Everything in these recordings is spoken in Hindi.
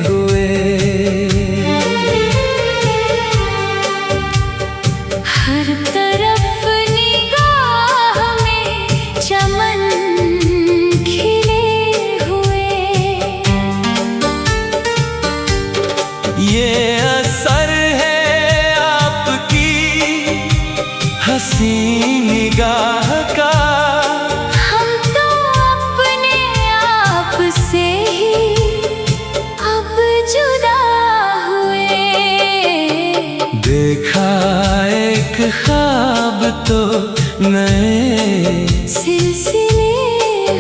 हुए। हर तरफ निगाह में चमन खिले हुए। ये असर है आपकी हंसी निगाह का। हम तो अपने आप से ही अब जुदा हुए। देखा एक ख्वाब तो नए सिलसिले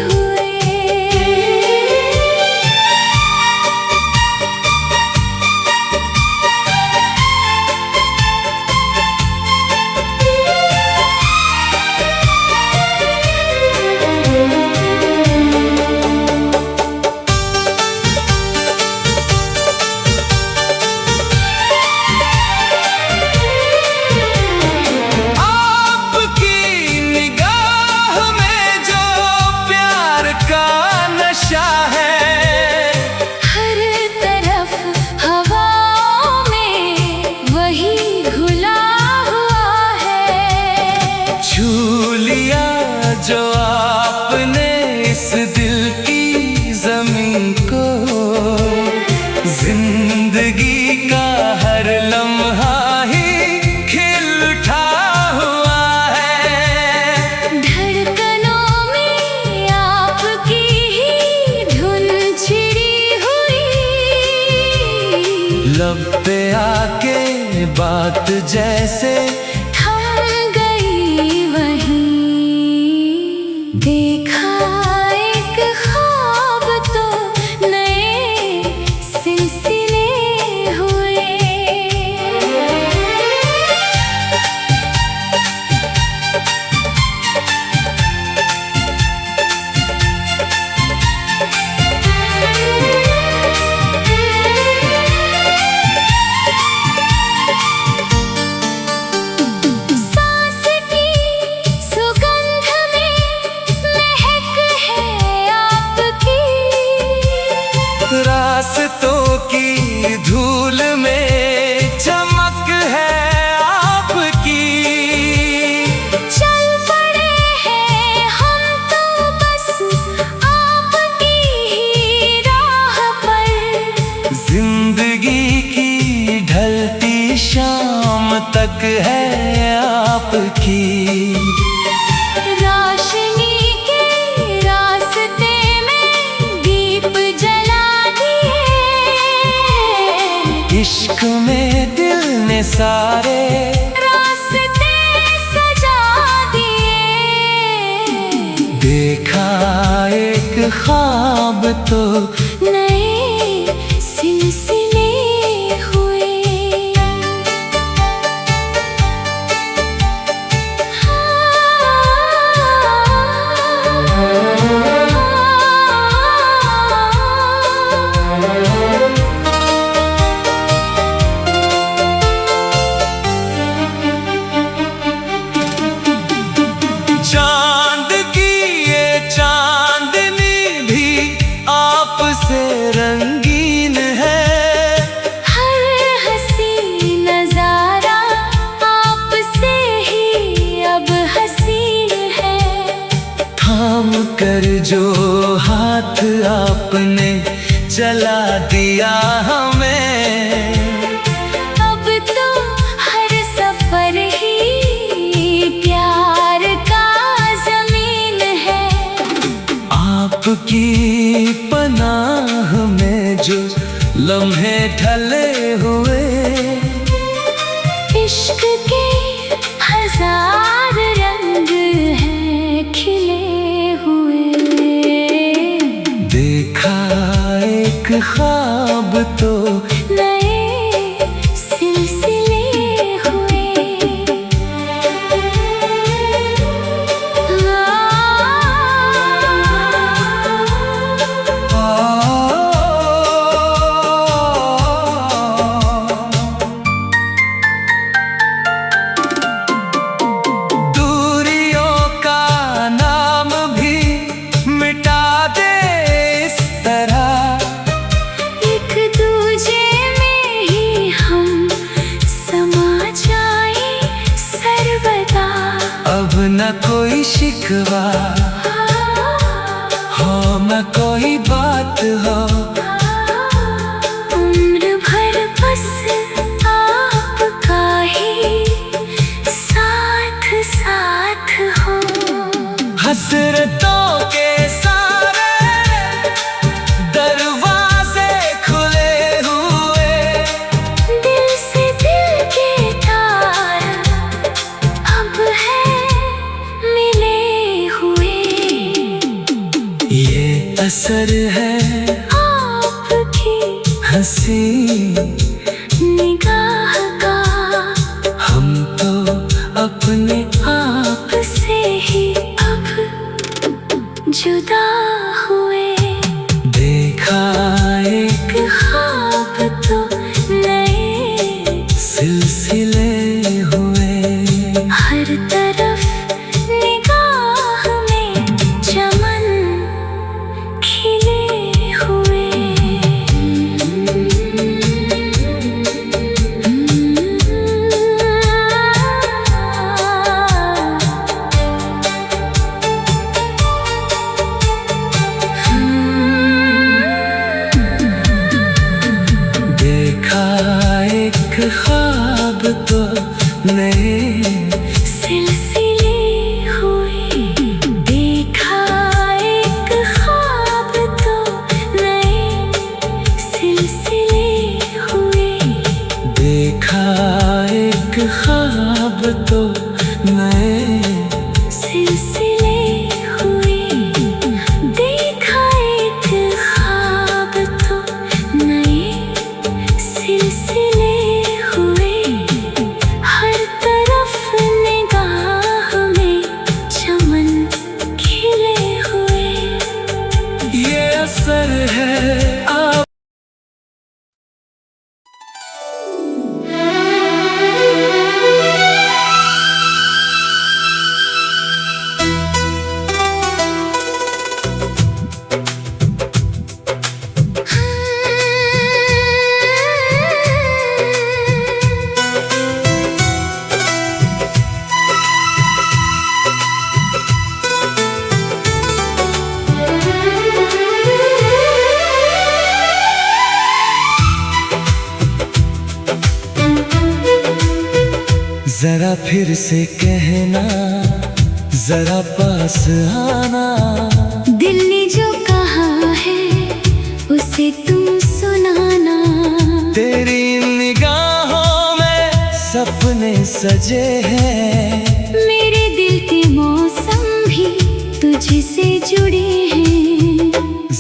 हुए। जो आपने इस दिल की जमीन को, जिंदगी का हर लम्हा ही खिल उठा हुआ है। धड़कनों में आपकी ही धुन छिड़ी हुई। लब पे आके बात जैसे देखा एक ख्वाब तो नए सिलसिले हुए। रास्तों की धूल में चमक है आपकी। चल पड़े हैं हम तो बस आपकी ही राह पर। जिंदगी की ढलती शाम तक है आपकी। इश्क में दिल ने सारे रास्ते सजा दिए। देखा एक ख्वाब तो नए सिलसिले हुए। चांद की ये चांदनी भी आपसे रंगीन है। हर हसी नजारा आपसे ही अब हसीन है। थाम कर जो हाथ आपने चला दिया हमें, अब तो हर सफर ही प्यार का जमीन है। आपकी पनाह में जो लम्हे ढले हुए, इश्क के हजार रंग हैं खिले हुए। देखा एक ख्वाब तो नए सिलसिले हुए। दूरियों का नाम भी मिटा दे इस तरह। एक कोई शिकवा हो न कोई बात हो, उम्र भर बस आपका ही साथ साथ हो। हसरतों के सारे दरवाजे खुले हुए, दिल से दिल के तार अब है मिले हुए। ये असर है आपकी हंसी निगाह का, हम तो अपने आप से ही अब जुदा हुए। देखा एक ख्वाब तो नए सिलसिले हुए, हर तरफ निगाह में चमन खिले हुए। देखा एक ख्वाब तो नए सिलसिले हुए, देखा एक ख्वाब तो नए सिलसिले हुए। देखा एक ख्वाब तो नए सिलसिले हुए, देखा एक ख्वाब तो नए सिलसिले हुए, हर तरफ निगाह में चमन खिले हुए। ये असर है आप जरा फिर से कहना, जरा पास आना, दिल ने जो कहा है उसे तुम सुनाना। तेरी निगाहों में सपने सजे हैं, मेरे दिल के मौसम भी तुझसे जुड़े हैं।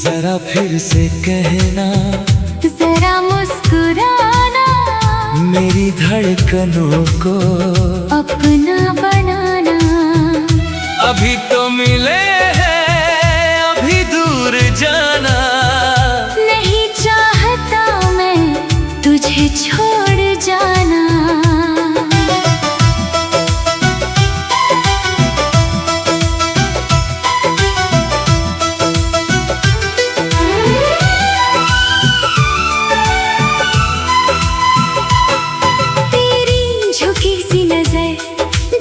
जरा फिर से कहना, जरा मुस्कुराना, मेरी धड़कनों को अपना बनाना। अभी तो मिले हैं, अभी दूर जाना, नहीं चाहता मैं तुझे छोड़ जाना। तेरी झुकी सी नजर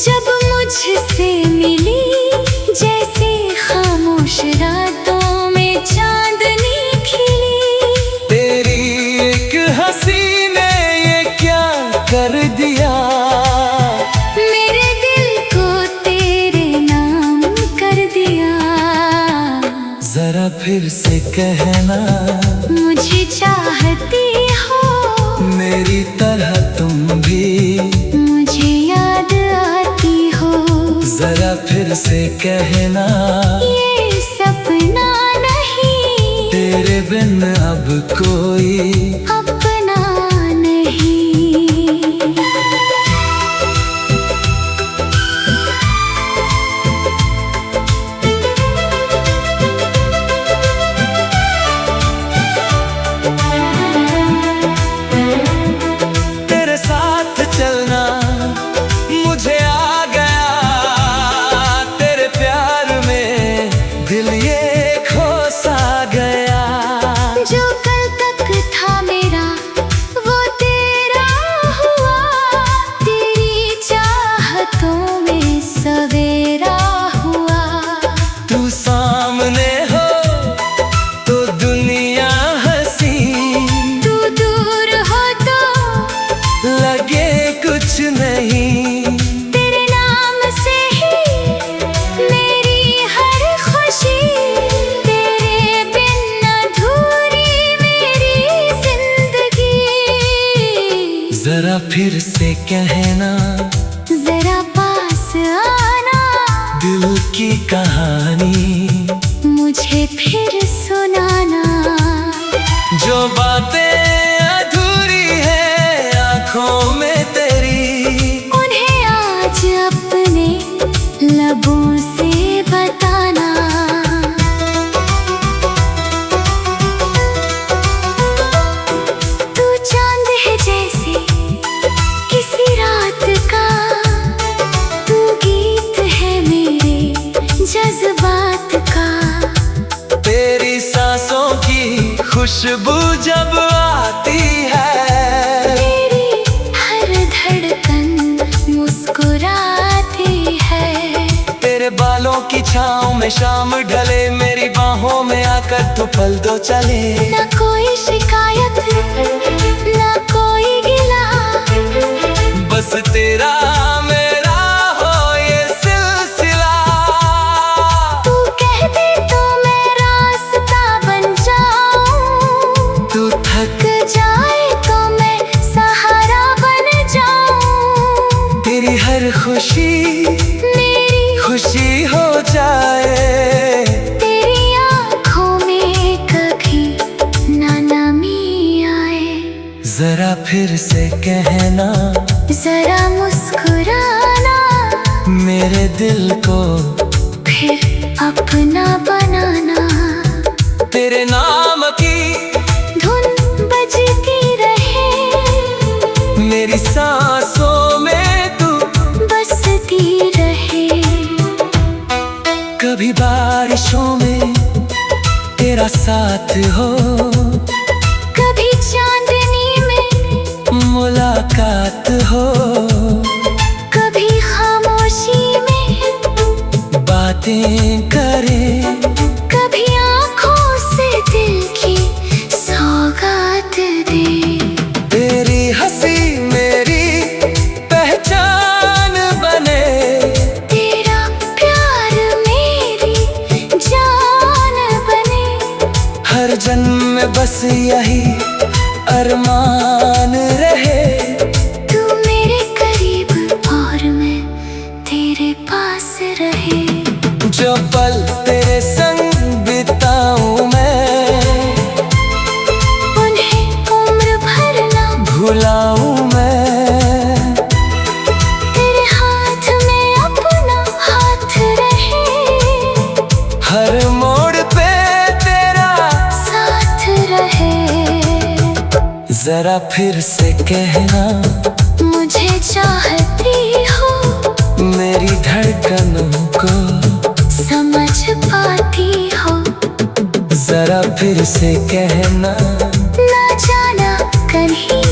जब मुझसे मिली, जैसे खामोश रातों में चांदनी खिली। तेरी एक हंसी ने ये क्या कर दिया, मेरे दिल को तेरे नाम कर दिया। जरा फिर से कहना, मुझे चाहती हो मेरी तरह तुम भी, मुझे याद आती हो। जरा फिर से कहना, ये सपना नहीं, तेरे बिन अब कोई अपना नहीं। तेरे साथ चलना मुझे आ गया, तेरे प्यार में दिल ये खो सा गया। जो कल तक था मेरा जरा फिर से कहना, जरा पास आना, दिल की कहानी मुझे फिर सुनाना। जो बातें अधूरी है आंखों में तेरी, उन्हें आज अपने लबों से बताना। तू चांद है जैसे किसी रात का, तू गीत है मेरे जज्बात का। तेरी सांसों की खुशबू जब आती है, तेरी हर धड़कन मुस्कुराती है। तेरे बालों की छाँव में शाम ढले, मेरी बाहों में आकर तू पल दो चले। ना कोई शिकायत ना कोई गिला, बस तेरा मेरा हो ये सिलसिला। तू कह दे तो मैं रास्ता बन जाऊं, तू थक जाए तो मैं सहारा बन जाऊं। तेरी हर खुशी मेरी खुशी हो जाए, तेरी आँखों में कभी ना नमी आए। जरा फिर से कहना, जरा मुस्कुराना, मेरे दिल को फिर अपना बनाना। तेरे नाम की धुन बजती रहे, मेरी सांसों में तू बसती रहे। कभी बारिशों में तेरा साथ हो, कभी चांदनी में मुलाकात हो, कभी खामोशी में बातें करें, कभी आँखों से दिल की सौगात दे। तेरी हंसी मेरी पहचान बने, तेरा प्यार मेरी जान बने। हर जन्म में बस यही अरमान रहे। तू मेरे करीब और मैं तेरे पास रहे। जो पल तेरे संग बिताऊं मैं, उन्हें उम्र भर ना भुलाऊं मैं। तेरे हाथ में अपना हाथ रहे, हर मोड़ पे तेरा साथ रहे। जरा फिर से कहना, मुझे चाहती हो, मेरी धड़कनों को समझ पाती हो। जरा फिर से कहना, ना जाना कहीं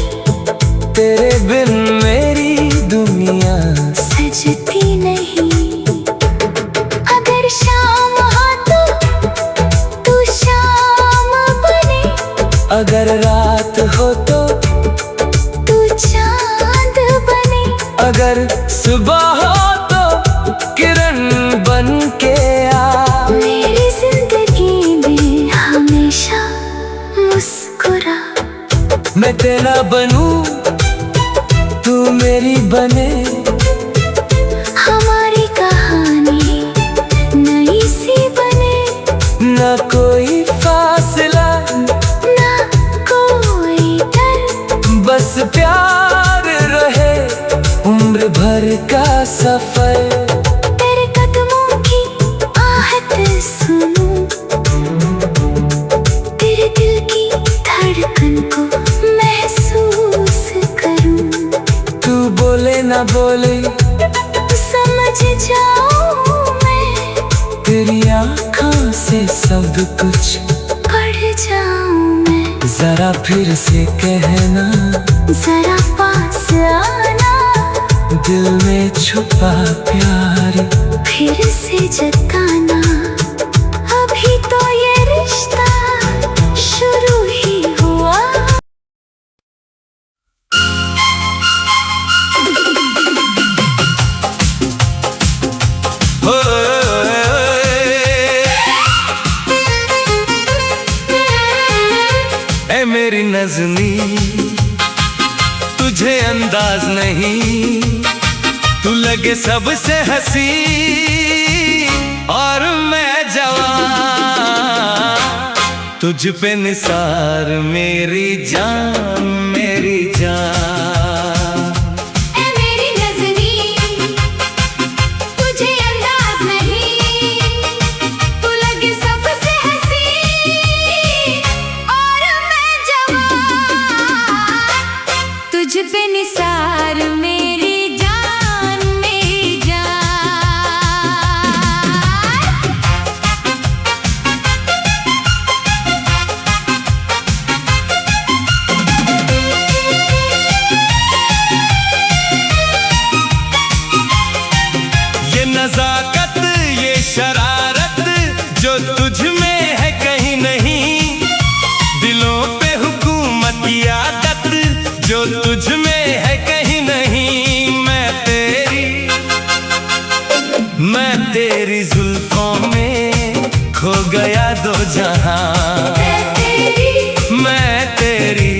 तेरे बिन मेरी दुनिया सजती नहीं। अगर शाम हो तो तू शाम बने, अगर रात हो तो तू चांद बने। अगर सुबह हो तो किरण बन के आ। मेरी जिंदगी में हमेशा मुस्कुरा। मैं तेरा बनूं तू मेरी बने, हमारी कहानी नई सी बने। ना कोई फासला ना कोई डर, बस प्यार रहे उम्र भर का सफर। तेरे कदमों की आहट सुनूं, तेरे दिल की धड़कन को महसूस करूं। तू बोले ना बोले समझ जाऊं मैं, तेरी आँखों से सब कुछ पढ़ जाऊं मैं। जरा फिर से कहना, जरा पास आना, दिल में छुपा प्यार फिर से जताना। अभी तो ये रिश्ता शुरू ही हुआ। मेरी नज़नी तुझे अंदाज नहीं, तू लगे सबसे हंसी और मैं जवान, तुझ पे निसार मेरी जान मेरी जान। ऐ मेरी नज़नी, तुझे अंदाज नहीं, तू लगे सबसे हंसी और मैं जवान, तुझ पे निसार मेरी जान मेरी जान। ये नजाकत ये शरारत जो तुझ में है कहीं नहीं, दिलों पे हुकूमत की आदत जो तुझ में है कहीं नहीं। मैं तेरी जुल्फों में खो गया दो जहां, मैं तेरी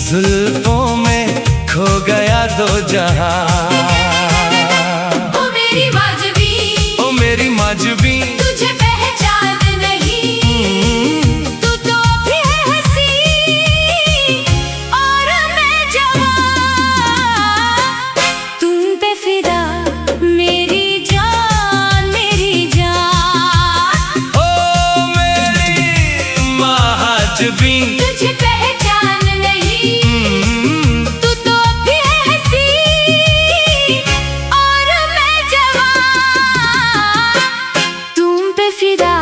जुल्फों में खो गया दो जहां। ओ मेरी माजबी, ओ मेरी माजबी, तुझे पहचान नहीं, तू तो भी है हंसी और मैं जवान, तुम पे फिदा मेरी जान मेरी जान। ओ मेरी माजबी, तुझे पहचान नहीं, तू तो भी है हंसी और मैं जवान, तुम पे फिदा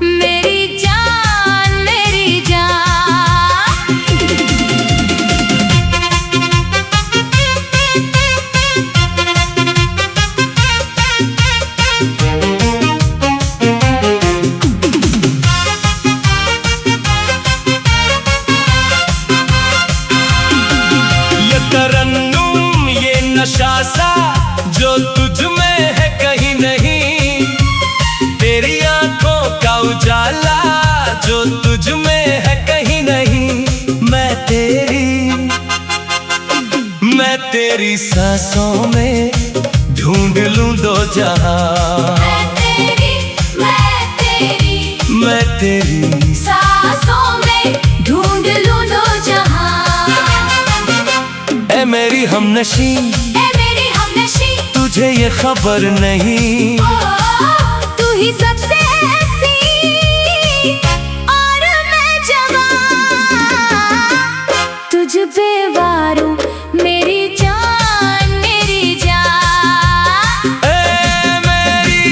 मेरी जान मेरी जान। ये तरन्नुम ये नशा सा जो तुझ में है कहीं नहीं, तेरी आंखों का उजाला जो तुझ में है कहीं नहीं। मैं तेरी सांसों में ढूंढ लूं दो जहां, मैं तेरी सांसों में ढूंढ लूं दो जहां। ऐ मेरी हमनशी, ऐ मेरी हमनशी, तुझे ये खबर नहीं, ओ तू ही सबसे हंसी और मैं जवान, तुझ पे वारूं मेरी जान मेरी जान। ऐ मेरी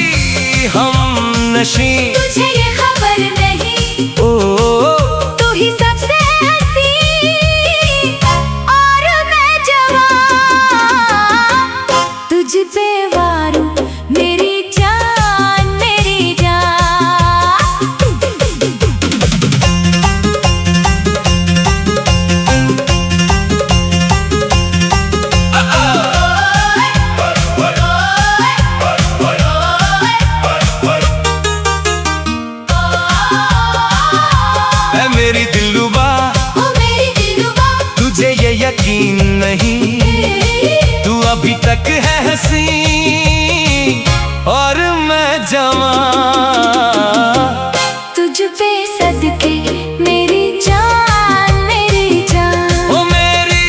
हमनशी, तुझे ये खबर नहीं, ओ तू ही सबसे हंसी और मैं जवान, तुझ पे वारूं मेरी जान मेरी जान। ऐ मेरी दिलरुबा, ओ मेरी दिलरुबा, तुझे ये यकीन नहीं, तू अभी तक है हंसी और मैं जवान, तुझ पे सदके मेरी जान मेरी जान। ओ मेरी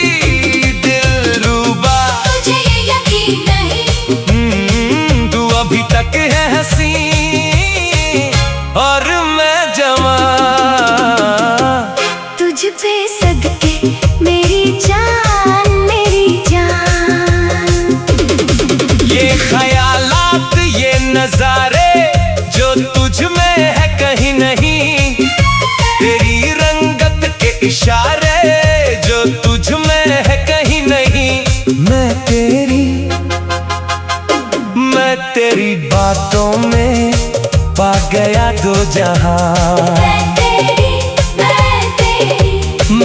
दिलरुबा, तुझे ये यकीन नहीं, तू अभी तक है हंसी और मैं जवान, तुझ पे सदके मेरी जान मेरी जान। ये ख्यालात ये नजारे जो तुझ में है कहीं नहीं, तेरी रंगत के इशारे जो तुझ में है कहीं नहीं। मैं तेरी बातों में पा गया दो जहां,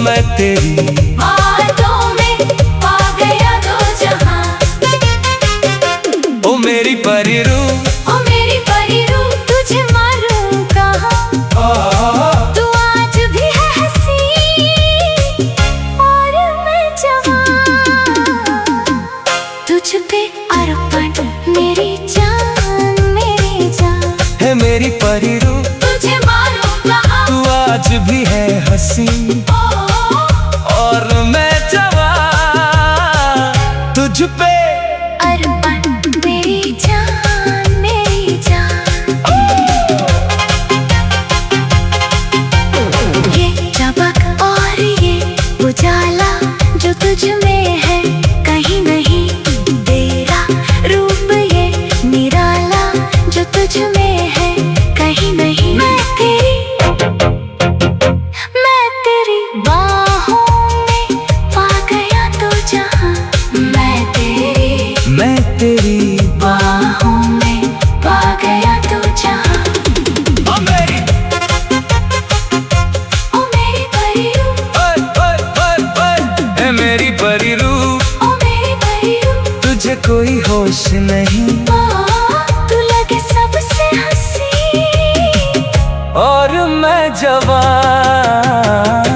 मैं तेरी बातों में पा गया दो जहां। ओ मेरी परी रूह, ओ मेरी परी रूह, तुझे मारूं कहाँ, तू आज भी है हंसी और मैं होश नहीं। तू लगे सबसे हंसी और मैं जवान,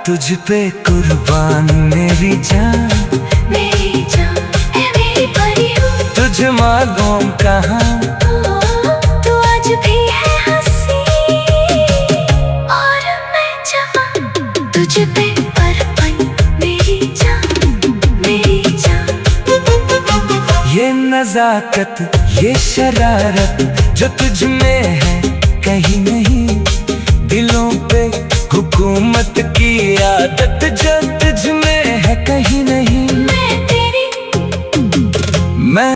तुझ पे कुर्बान मेरी जान। मेरी जान है मेरी परी हो, तुझ मालूम कहाँ तू आज भी है हंसी। और मैं जवान, तुझ पे अर्पण मेरी जान, मेरी जान। ये नजाकत ये शरारत जो तुझ में है कहीं नहीं। दिलों पे हुकूमत की आदत जो